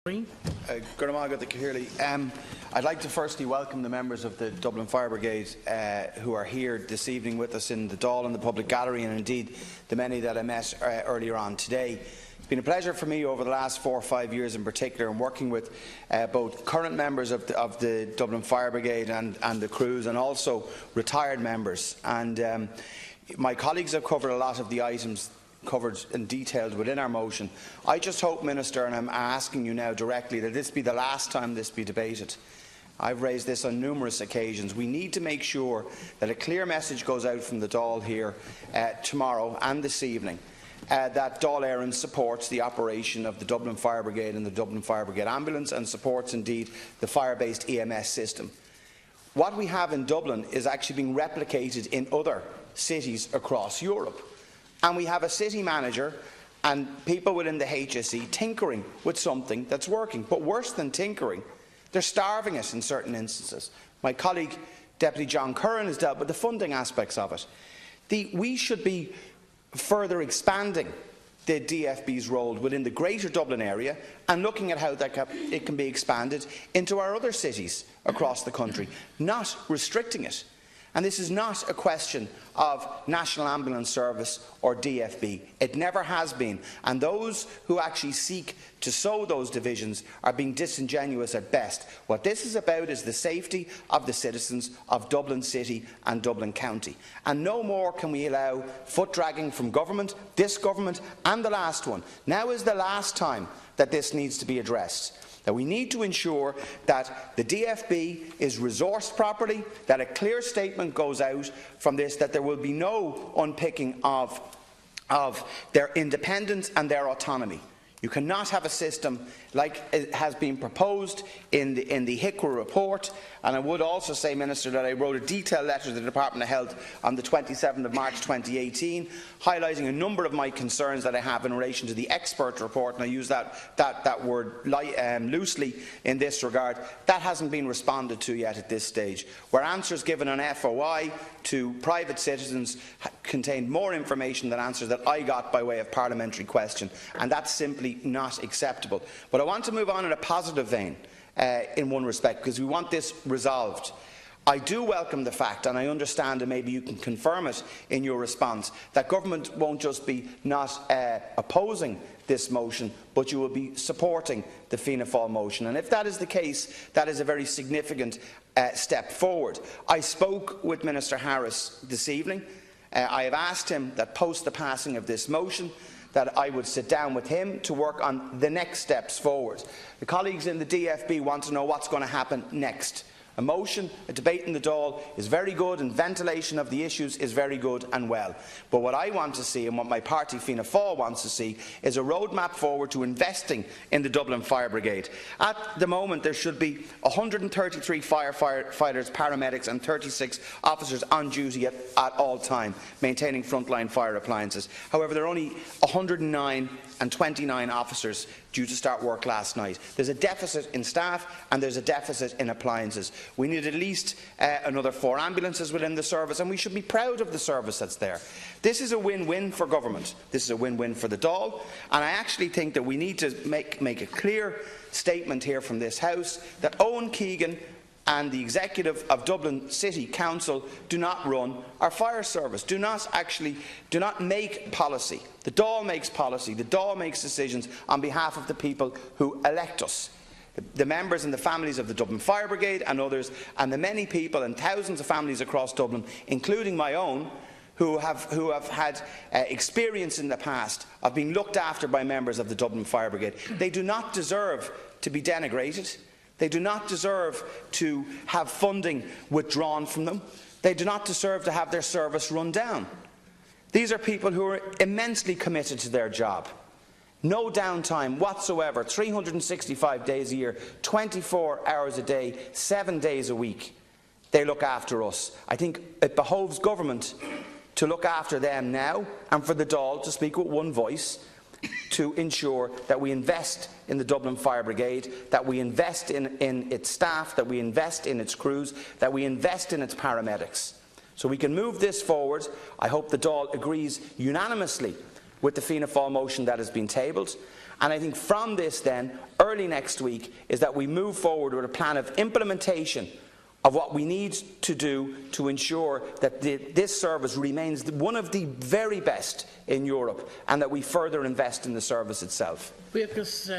I'd like to firstly welcome the members of the Dublin Fire Brigade who are here this evening with us in the Dáil and the public gallery, and indeed the many that I met earlier on today. It's been a pleasure for me over the last 4 or 5 years in particular in working with both current members of the Dublin Fire Brigade and the crews, and also retired members. And my colleagues have covered a lot of the items covered and detailed within our motion. I just hope, Minister, and I'm asking you now directly, that this be the last time this be debated. I've raised this on numerous occasions. We need to make sure that a clear message goes out from the Dáil here tomorrow and this evening that Dáil Éireann supports the operation of the Dublin Fire Brigade and the Dublin Fire Brigade Ambulance, and supports indeed the fire-based EMS system. What we have in Dublin is actually being replicated in other cities across Europe. And we have a city manager and people within the HSE tinkering with something that's working. But worse than tinkering, they're starving it in certain instances. My colleague, Deputy John Curran, has dealt with the funding aspects of it. We should be further expanding the DFB's role within the Greater Dublin area and looking at how it can be expanded into our other cities across the country, not restricting it. And this is not a question of National Ambulance Service or DFB. It never has been. And those who actually seek to sow those divisions are being disingenuous at best. What this is about is the safety of the citizens of Dublin City and Dublin County. And no more can we allow foot-dragging from government, this government and the last one. Now is the last time that this needs to be addressed. That we need to ensure that the DFB is resourced properly, that a clear statement goes out from this, that there will be no unpicking of their independence and their autonomy. You cannot have a system like it has been proposed in the HICWA report. And I would also say, Minister, that I wrote a detailed letter to the Department of Health on the 27th of March 2018, highlighting a number of my concerns that I have in relation to the expert report, and I use that word loosely in this regard. That hasn't been responded to yet at this stage, where answers given on FOI to private citizens contained more information than answers that I got by way of parliamentary question, and that's simply not acceptable. But I want to move on in a positive vein in one respect, because we want this resolved. I do welcome the fact, and I understand, and maybe you can confirm it in your response, that government won't just be not opposing this motion, but you will be supporting the Fianna Fáil motion. And if that is the case, that is a very significant step forward. I spoke with Minister Harris this evening. I have asked him that post the passing of this motion, that I would sit down with him to work on the next steps forward. The colleagues in the DFB want to know what's going to happen next. A motion, a debate in the Dáil is very good, and ventilation of the issues is very good and well. But what I want to see, and what my party Fianna Fáil wants to see, is a roadmap forward to investing in the Dublin Fire Brigade. At the moment, there should be 133 firefighters, paramedics and 36 officers on duty at all time, maintaining frontline fire appliances. However, there are only 109 and 29 officers due to start work last night. There's a deficit in staff and there's a deficit in appliances. We need at least another 4 ambulances within the service, and we should be proud of the service that's there. This is a win-win for government. This is a win-win for the Dáil, and I actually think that we need to make a clear statement here from this House that Owen Keegan and the executive of Dublin City Council do not run our fire service, do not make policy. The Dáil makes policy, the Dáil makes decisions on behalf of the people who elect us. The members and the families of the Dublin Fire Brigade and others, and the many people and thousands of families across Dublin, including my own, who have had experience in the past of being looked after by members of the Dublin Fire Brigade. They do not deserve to be denigrated. They do not deserve to have funding withdrawn from them. They do not deserve to have their service run down. These are people who are immensely committed to their job. No downtime whatsoever, 365 days a year, 24 hours a day, 7 days a week. They look after us. I think it behoves government to look after them now, and for the Dáil to speak with one voice, to ensure that we invest in the Dublin Fire Brigade, that we invest in its staff, that we invest in its crews, that we invest in its paramedics. So we can move this forward. I hope the Dáil agrees unanimously with the Fianna Fáil motion that has been tabled. And I think from this then, early next week, is that we move forward with a plan of implementation of what we need to do to ensure that this service remains one of the very best in Europe, and that we further invest in the service itself. Beatrice